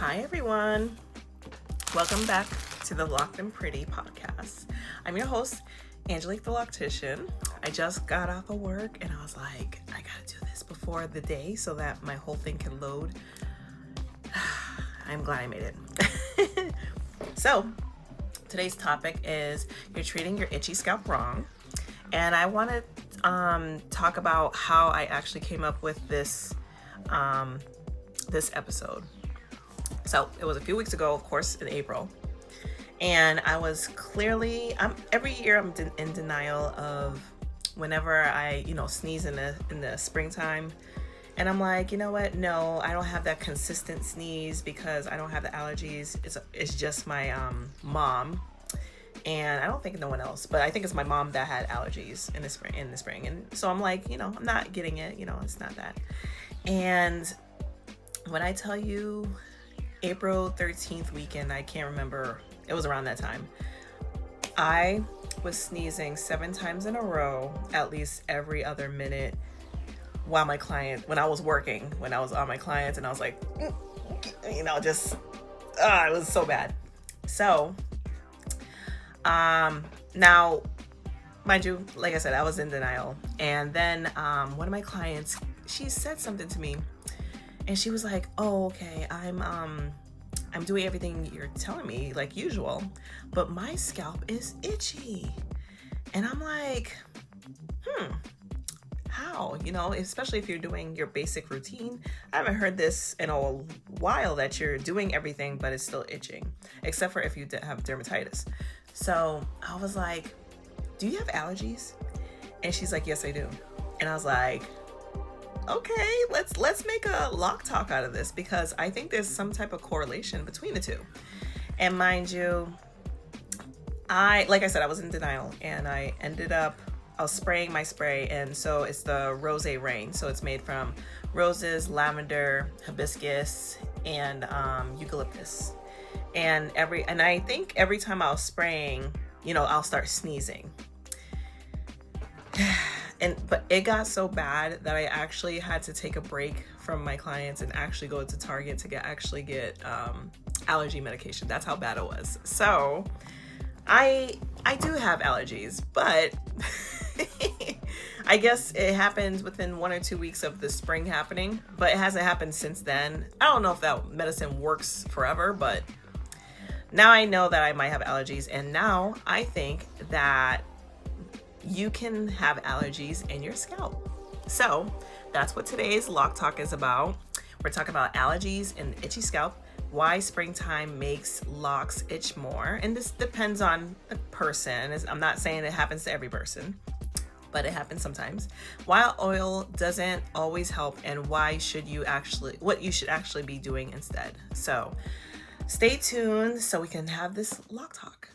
Hi everyone, welcome back to the Loc'd Pretty podcast. I'm your host, AngeLoc the Loctician. I just got off of work and I was like, I gotta do this before the day so that my whole thing can load. I'm glad I made it. So today's topic is you're treating your itchy scalp wrong. And I want to talk about how I actually came up with this episode. So it was a few weeks ago, of course, in April. And I was clearly, every year I'm in denial of whenever I, sneeze in the springtime. And I'm like, you know what? No, I don't have that consistent sneeze because I don't have the allergies. It's just my mom. And I don't think no one else, but I think it's my mom that had allergies in the spring. And so I'm like, I'm not getting it, it's not that. And when I tell you April 13th weekend, I can't remember, it was around that time, I was sneezing 7 times in a row, at least every other minute when I was working, when I was on my clients, and I was like, it was so bad. So, now, mind you, like I said, I was in denial. And then one of my clients, she said something to me, and she was like, "Oh, okay, I'm doing everything you're telling me like usual, but my scalp is itchy." And I'm like, how? Especially if you're doing your basic routine. I haven't heard this in a while that you're doing everything, but it's still itching, except for if you have dermatitis. So I was like, "Do you have allergies?" And she's like, "Yes, I do." And I was like, okay, let's make a Loc Talk out of this, because I think there's some type of correlation between the two. And mind you, like I said, I was in denial, and I was spraying my spray, and so it's the Rose Rain. So it's made from roses, lavender, hibiscus, and eucalyptus. And I think every time I was spraying, I'll start sneezing. But it got so bad that I actually had to take a break from my clients and actually go to Target to get allergy medication. That's how bad it was. So I do have allergies, but I guess it happened within 1 or 2 weeks of the spring happening, but it hasn't happened since then. I don't know if that medicine works forever, but now I know that I might have allergies, and now I think that you can have allergies in your scalp. So that's what today's Loc Talk is about. We're talking about allergies and itchy scalp, why springtime makes locks itch more. And this depends on the person. I'm not saying it happens to every person, but it happens sometimes. Why oil doesn't always help, and what you should actually be doing instead. So stay tuned so we can have this Loc Talk.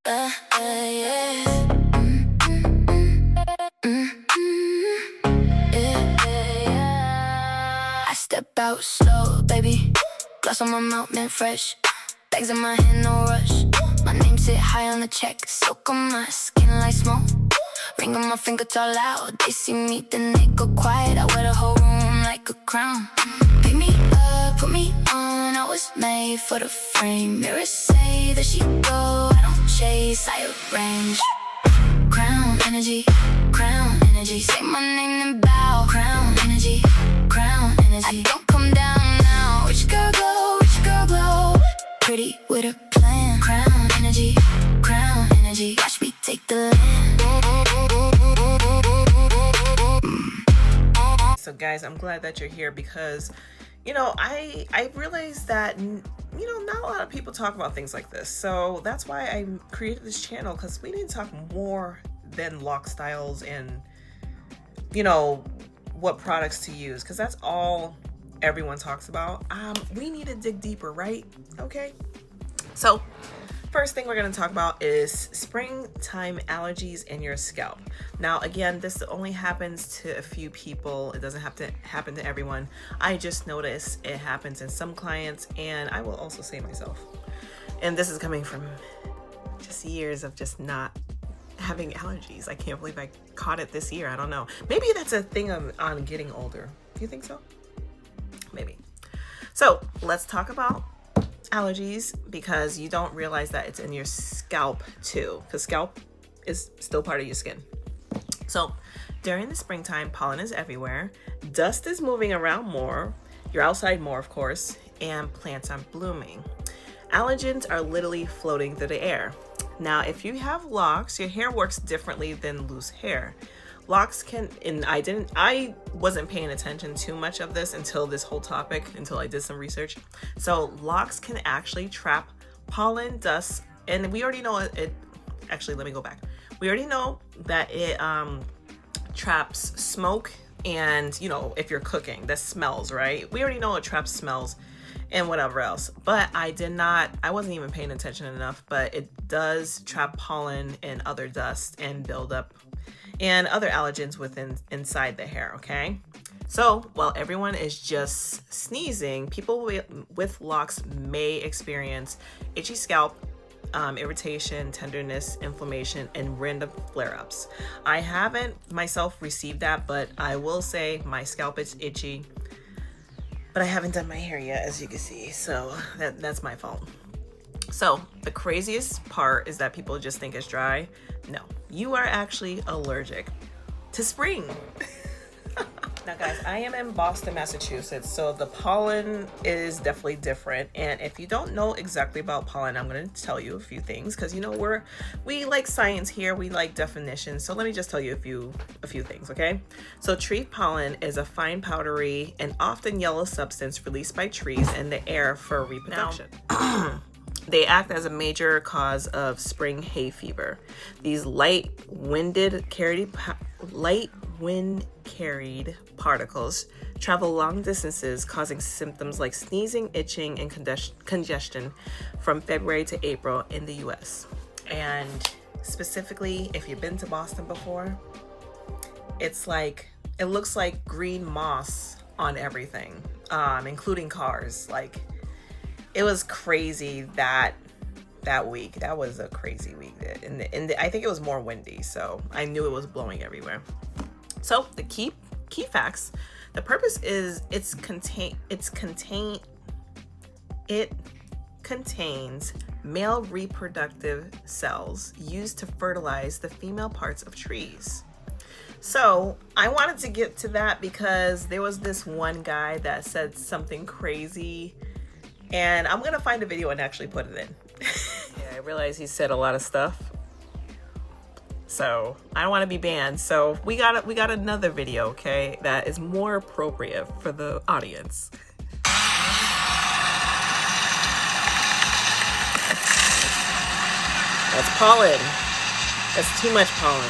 I step out slow, baby. Gloss on my mouth, mint fresh. Bags in my hand, no rush. My name sit high on the check. Soak on my skin like smoke. Ring on my finger, tall loud. They see me, then they go quiet. I wear the whole room like a crown. Pick me up, put me on. I was made for the frame. Mirrors say that she go, I don't chase, I arrange. Crown energy, crown energy. Say my name and bow. Crown energy, crown energy. I don't come down now. Rich girl glow. Pretty with a plan. Crown energy, crown energy. Watch me take the land. So guys, I'm glad that you're here because, I realized that, not a lot of people talk about things like this. So that's why I created this channel, because we need to talk more than lock styles and, what products to use, because that's all everyone talks about. We need to dig deeper, right? Okay. So first thing we're going to talk about is springtime allergies in your scalp. Now, again, this only happens to a few people. It doesn't have to happen to everyone. I just noticed it happens in some clients, and I will also say myself. And this is coming from just years of just not having allergies. I can't believe I caught it this year. I don't know. Maybe that's a thing on getting older. Do you think so? Maybe. So let's talk about allergies, because you don't realize that it's in your scalp too, because scalp is still part of your skin. So during the springtime, pollen is everywhere. Dust is moving around more. You're outside more, of course, and plants are blooming. Allergens are literally floating through the air. Now, if you have locks, your hair works differently than loose hair. Locks can, and I wasn't paying attention too much of this until this whole topic, until I did some research. So locks can actually trap pollen, dust, and we already know it. Actually, let me go back. We already know that it traps smoke, and if you're cooking, that smells, right? We already know it traps smells and whatever else. But I wasn't even paying attention enough, but it does trap pollen and other dust and buildup and other allergens inside the hair, okay? So while everyone is just sneezing, people with locks may experience itchy scalp, irritation, tenderness, inflammation, and random flare-ups. I haven't myself received that, but I will say my scalp is itchy, but I haven't done my hair yet, as you can see, so that's my fault. So the craziest part is that people just think it's dry. No, you are actually allergic to spring. Now guys, I am in Boston, Massachusetts, so the pollen is definitely different. And if you don't know exactly about pollen, I'm going to tell you a few things, because we like science here, we like definitions. So let me just tell you a few things, okay? So tree pollen is a fine powdery and often yellow substance released by trees in the air for reproduction. Now, they act as a major cause of spring hay fever. These light wind carried particles travel long distances, causing symptoms like sneezing, itching, and congestion from February to April in the US. And specifically, if you've been to Boston before, it looks like green moss on everything, including cars. Like, it was crazy that week. That was a crazy week. And I think it was more windy, so I knew it was blowing everywhere. So the key facts. The purpose is it contains male reproductive cells used to fertilize the female parts of trees. So I wanted to get to that because there was this one guy that said something crazy, and I'm gonna find a video and actually put it in. Yeah, I realize he said a lot of stuff, so I don't want to be banned. So we got another video, okay, that is more appropriate for the audience. That's pollen. That's too much pollen.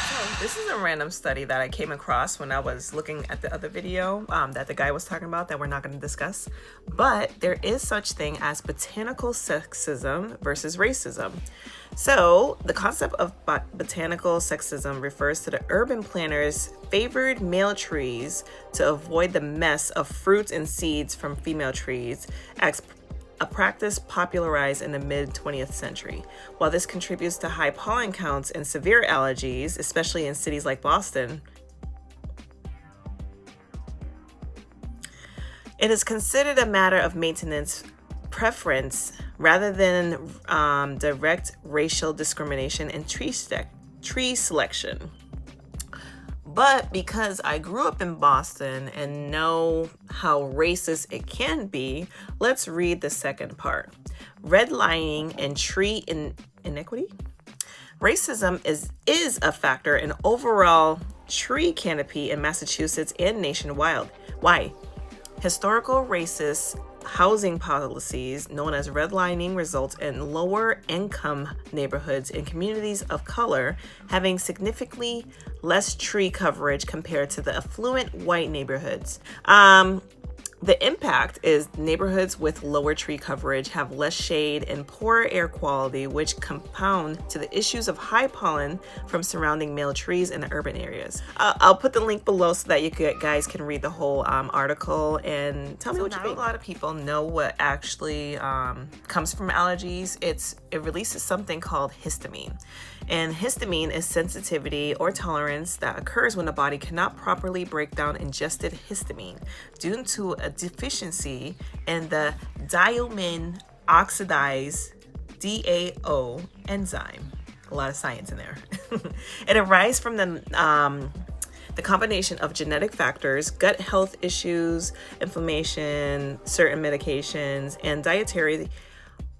So this is a random study that I came across when I was looking at the other video that the guy was talking about that we're not going to discuss. But there is such thing as botanical sexism versus racism. So the concept of botanical sexism refers to the urban planners favored male trees to avoid the mess of fruits and seeds from female trees, a practice popularized in the mid-20th century. While this contributes to high pollen counts and severe allergies, especially in cities like Boston, it is considered a matter of maintenance preference rather than direct racial discrimination in tree selection. But because I grew up in Boston and know how racist it can be, let's read the second part. Redlining and tree inequity. Racism is a factor in overall tree canopy in Massachusetts and nationwide. Why? Historical racist housing policies known as redlining results in lower income neighborhoods and communities of color having significantly less tree coverage compared to the affluent white neighborhoods. The impact is neighborhoods with lower tree coverage have less shade and poorer air quality, which compound to the issues of high pollen from surrounding male trees in the urban areas. I'll put the link below so that you guys can read the whole article and tell me what you think. A lot of people know what actually comes from allergies. It releases something called histamine. And histamine is sensitivity or tolerance that occurs when the body cannot properly break down ingested histamine due to a deficiency in the diamine oxidase DAO enzyme. A lot of science in there. It arises from the combination of genetic factors, gut health issues, inflammation, certain medications, and dietary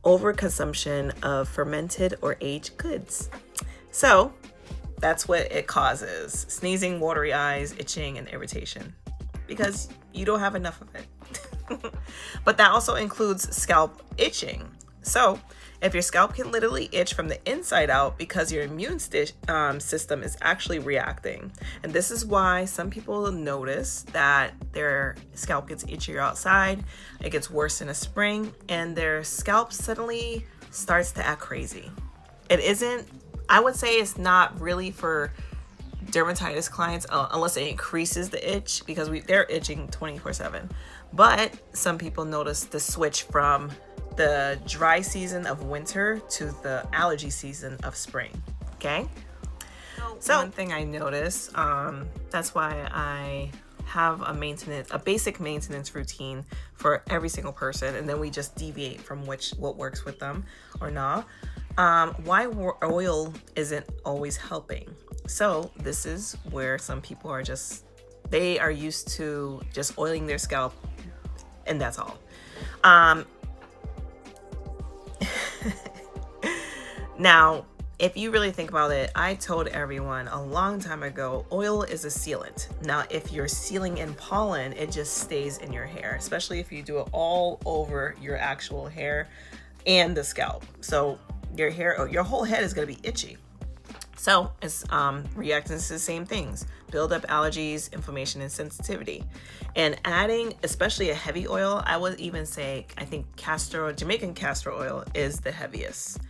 overconsumption of fermented or aged goods. So that's what it causes: sneezing, watery eyes, itching, and irritation, because you don't have enough of it. But that also includes scalp itching. So if your scalp can literally itch from the inside out because your immune system is actually reacting. And this is why some people notice that their scalp gets itchier outside, it gets worse in the spring, and their scalp suddenly starts to act crazy. I would say it's not really for dermatitis clients unless it increases the itch, because they're itching 24/7. But some people notice the switch from the dry season of winter to the allergy season of spring. Okay, so one thing I noticed, that's why I have a basic maintenance routine for every single person, and then we just deviate from what works with them or not. Why oil isn't always helping. So this is where some people they are used to just oiling their scalp, and that's all. Now, if you really think about it, I told everyone a long time ago, oil is a sealant. Now, if you're sealing in pollen, it just stays in your hair, especially if you do it all over your actual hair and the scalp. So your whole head is going to be itchy. So it's reacting to the same things: buildup, allergies, inflammation, and sensitivity. And adding, especially a heavy oil, I would even say, I think Jamaican castor oil is the heaviest.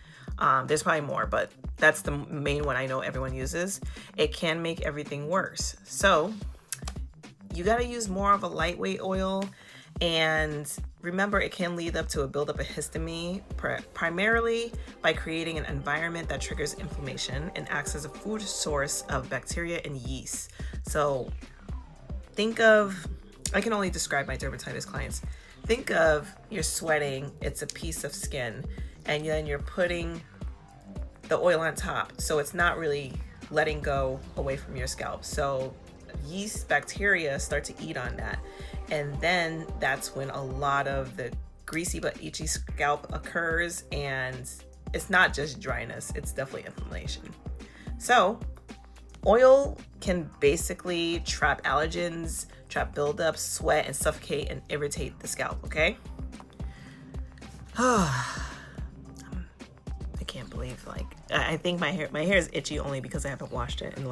There's probably more, but that's the main one I know everyone uses. It can make everything worse. So you got to use more of a lightweight oil. And remember, it can lead up to a buildup of histamine, primarily by creating an environment that triggers inflammation and acts as a food source of bacteria and yeast. So I can only describe my dermatitis clients. Think of, you're sweating, it's a piece of skin, and then you're putting the oil on top. So it's not really letting go away from your scalp. So yeast bacteria start to eat on that. And then that's when a lot of the greasy but itchy scalp occurs. And it's not just dryness, it's definitely inflammation. So oil can basically trap allergens, trap buildup, sweat, and suffocate and irritate the scalp, okay? I can't believe, I think my hair is itchy only because I haven't washed it in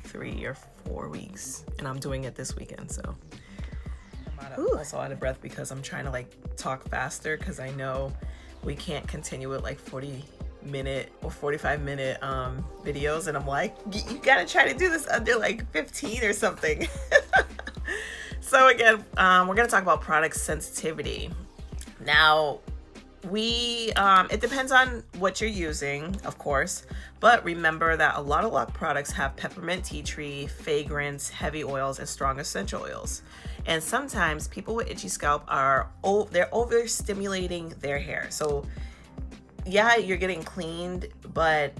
3 or 4 weeks, and I'm doing it this weekend, so. I'm also out of breath because I'm trying to talk faster, because I know we can't continue with 40-minute or 45-minute videos, and I'm like, you gotta try to do this under 15 or something. So again, we're gonna talk about product sensitivity. Now, it depends on what you're using, of course, but remember that a lot of Loc products have peppermint, tea tree, fragrance, heavy oils, and strong essential oils. And sometimes people with itchy scalp they're overstimulating their hair. So yeah, you're getting cleaned, but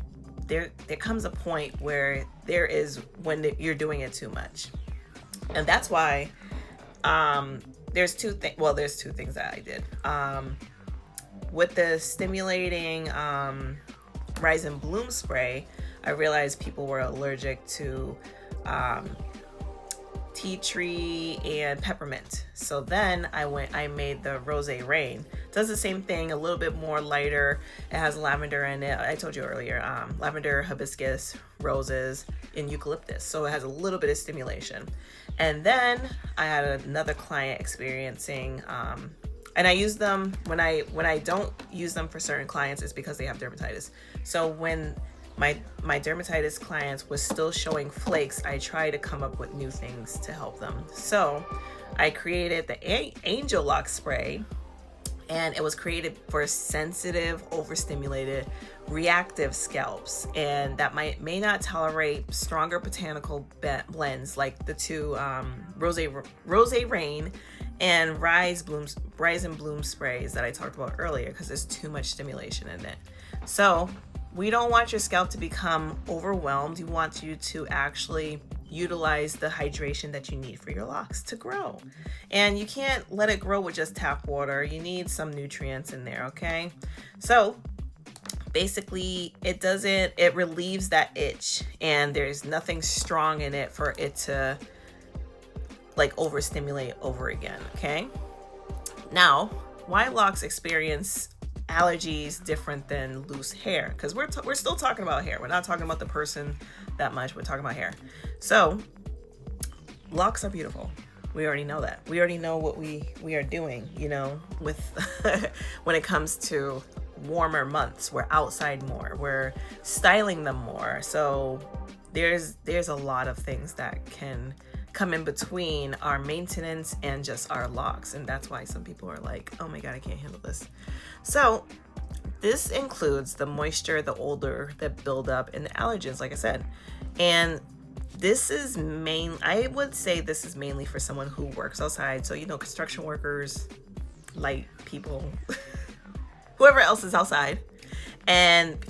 there comes a point where you're doing it too much. And that's why there's two things that I did. With the stimulating Rise and Bloom spray, I realized people were allergic to tea tree, and peppermint. So then I made the Rose Rain. Does the same thing, a little bit more lighter. It has lavender in it. I told you earlier, lavender, hibiscus, roses, and eucalyptus. So it has a little bit of stimulation. And then I had another client experiencing, and I use them when I don't use them for certain clients, it's because they have dermatitis. So when my dermatitis clients was still showing flakes, I try to come up with new things to help them. So I created the AngeLoc spray, and it was created for sensitive, overstimulated, reactive scalps, and that may not tolerate stronger botanical blends like the two Rose Rain and Rise and Bloom sprays that I talked about earlier, because there's too much stimulation in it. So we don't want your scalp to become overwhelmed. You want you to actually utilize the hydration that you need for your locks to grow. And you can't let it grow with just tap water. You need some nutrients in there, okay? So basically it relieves that itch, and there's nothing strong in it for it to like overstimulate over again, okay? Now, why locks experience allergies different than loose hair? Because we're still talking about hair. We're not talking about the person that much. We're talking about hair. So locks are beautiful. We already know that. We already know what we are doing, you know, with when it comes to warmer months. We're outside more. We're styling them more. So there's a lot of things that can come in between our maintenance and just our locks, and that's why some people are like, oh my god, I can't handle this. So this includes the moisture, the odor, the buildup, and the allergens, like I said. And this is I would say this is mainly for someone who works outside. So, you know, construction workers, light people, whoever else is outside. And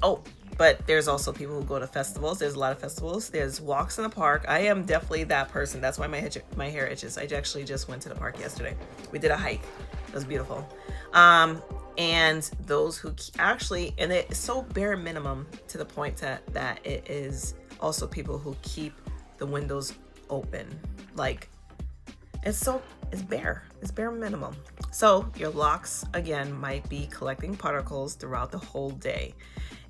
but there's also people who go to festivals. There's a lot of festivals. There's walks in the park. I am definitely that person. That's why my hair itches. I actually just went to the park yesterday. We did a hike. It was beautiful. And those who actually, and it's so bare minimum to the point that it is also people who keep the windows open. Like, it's bare minimum. So your locks, again, might be collecting particles throughout the whole day.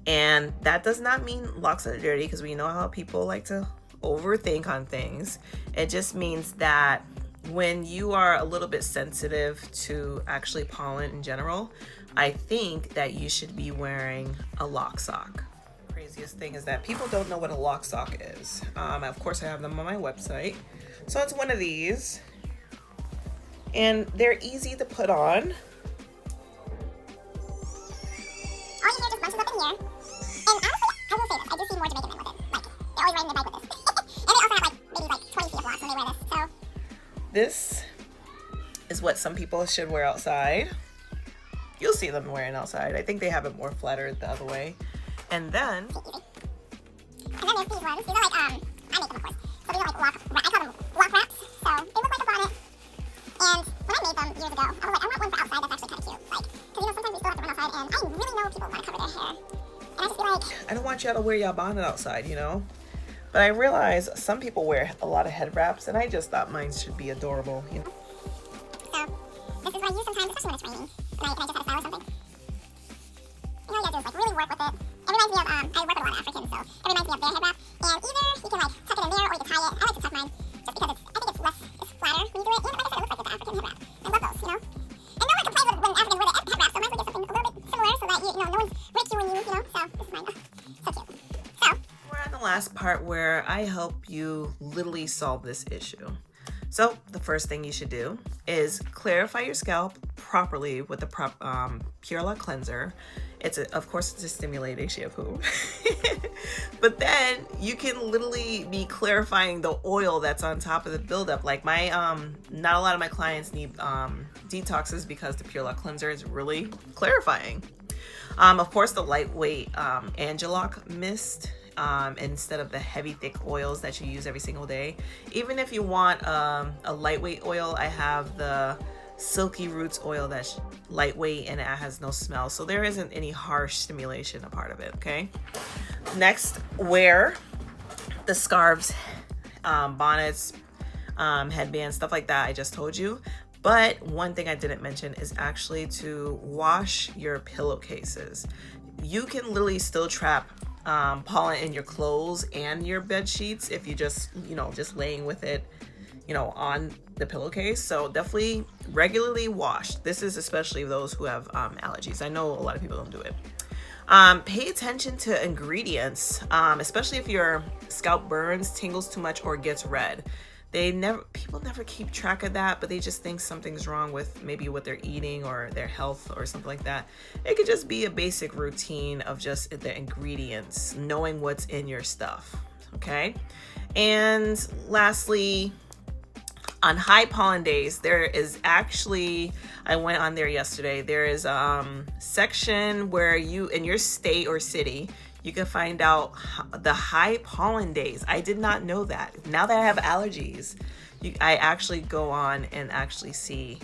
And that does not mean locks are dirty, because we know how people like to overthink on things. It just means that when you are a little bit sensitive to actually pollen in general, I think that you should be wearing a lock sock. Craziest thing is that people don't know what a lock sock is. Of course, I have them on my website. So it's one of these, and they're easy to put on. All your hair just bunches up in here. And honestly, I will say this, I do see more Jamaican men with it. Like, they're always riding their bike with this. And they also have like maybe like 20 feet of locks when they wear this. So this is what some people should wear outside. You'll see them wearing outside. I think they have it more flattered the other way. And then and then there's these ones. These are like I make them, of course. So these are like I call them lock wraps. So they look like a bonnet. And when I made them years ago, I was like, I want one for outside that's actually kind of cute. Like, because you know, sometimes we still have to run outside, and I really know people want to cover their hair. And I just feel like, I don't want y'all to wear y'all bonnet outside, you know? But I realize some people wear a lot of head wraps, and I just thought mine should be adorable, you know? So this is what I use sometimes, especially when it's raining. And I just had a style or something. And all you gotta do is like really work with it. It reminds me of, I work with a lot of Africans, so it reminds me of their head wrap. And either you can like tuck it in there, or you can tie it. I like to tuck mine, just because I think it's flatter when you do it. And like I said, it looks like the African head wrap. I love those, you know? And no one complains when Africans wear the head wrap, so I might as well get something a little bit similar so that, you know, no one's ridiculing you, you know? So this is mine. So cute. So we're at the last part where I help you literally solve this issue. So the first thing you should do is clarify your scalp properly with the Pure Loc cleanser. Of course, it's a stimulating shampoo. But then you can literally be clarifying the oil that's on top of the buildup. Like not a lot of my clients need detoxes because the Pure Loc cleanser is really clarifying. Of course, the lightweight AngeLoc Mist, instead of the heavy thick oils that you use every single day. Even if you want a lightweight oil, I have the Silky Roots oil that's lightweight and it has no smell, so there isn't any harsh stimulation a part of it. Okay, next, wear the scarves, bonnets, headbands, stuff like that I just told you. But one thing I didn't mention is actually to wash your pillowcases. You can literally still trap pollen in your clothes and your bed sheets if you just, just laying with it, on the pillowcase. So definitely regularly wash. This is especially those who have allergies. I know a lot of people don't do it. Pay attention to ingredients, especially if your scalp burns, tingles too much, or gets red. People never keep track of that, but they just think something's wrong with maybe what they're eating or their health or something like that. It could just be a basic routine of just the ingredients, knowing what's in your stuff. Okay. And lastly, on high pollen days, there is actually, I went on there yesterday, there is section where you, in your state or city, you can find out the high pollen days. I did not know that. Now that I have allergies, I actually go on and actually see,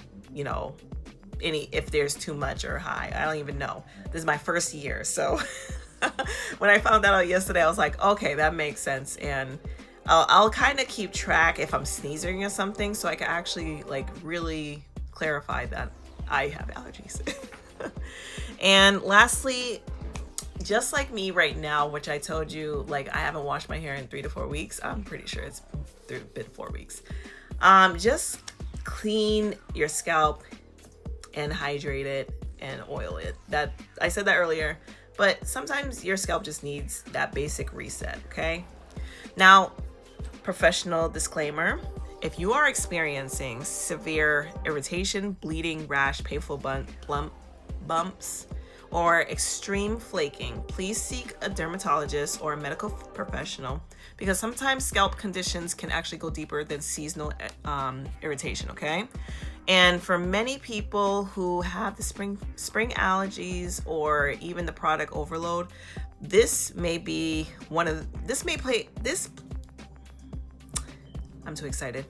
if there's too much or high. I don't even know. This is my first year. So when I found that out yesterday, I was like, okay, that makes sense. And I'll kind of keep track if I'm sneezing or something, so I can actually really clarify that I have allergies. And lastly, just like me right now, which I told you, I haven't washed my hair in 3 to 4 weeks. I'm pretty sure it's been 4 weeks. Just clean your scalp and hydrate it and oil it. That I said that earlier, but sometimes your scalp just needs that basic reset. Okay. Now, professional disclaimer: if you are experiencing severe irritation, bleeding, rash, painful bumps, or extreme flaking, please seek a dermatologist or a medical professional, because sometimes scalp conditions can actually go deeper than seasonal irritation. Okay. And for many people who have the spring allergies or even the product overload, I'm too excited.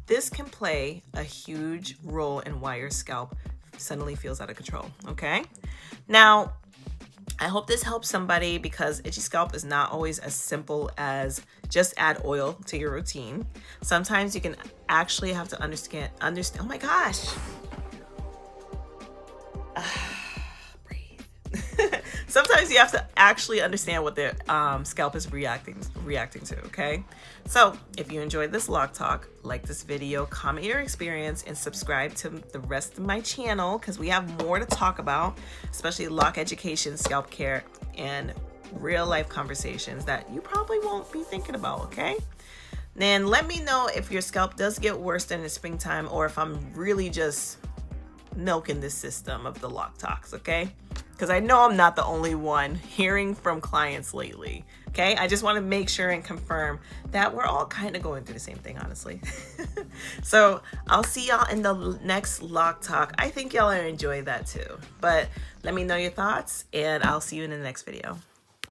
This can play a huge role in why your scalp suddenly feels out of control. Okay. Now, I hope this helps somebody, because itchy scalp is not always as simple as just add oil to your routine. Sometimes you can actually have to understand. Oh my gosh. Breathe. Sometimes you have to actually understand what the scalp is reacting to, okay? So if you enjoyed this Loc Talk, like this video, comment your experience, and subscribe to the rest of my channel, because we have more to talk about, especially loc education, scalp care, and real life conversations that you probably won't be thinking about, okay? Then let me know if your scalp does get worse in the springtime, or if I'm really just milking this system of the Loc Talks, okay? Because I know I'm not the only one hearing from clients lately, okay? I just want to make sure and confirm that we're all kind of going through the same thing, honestly. So I'll see y'all in the next Loc Talk. I think y'all are enjoying that too. But let me know your thoughts, and I'll see you in the next video.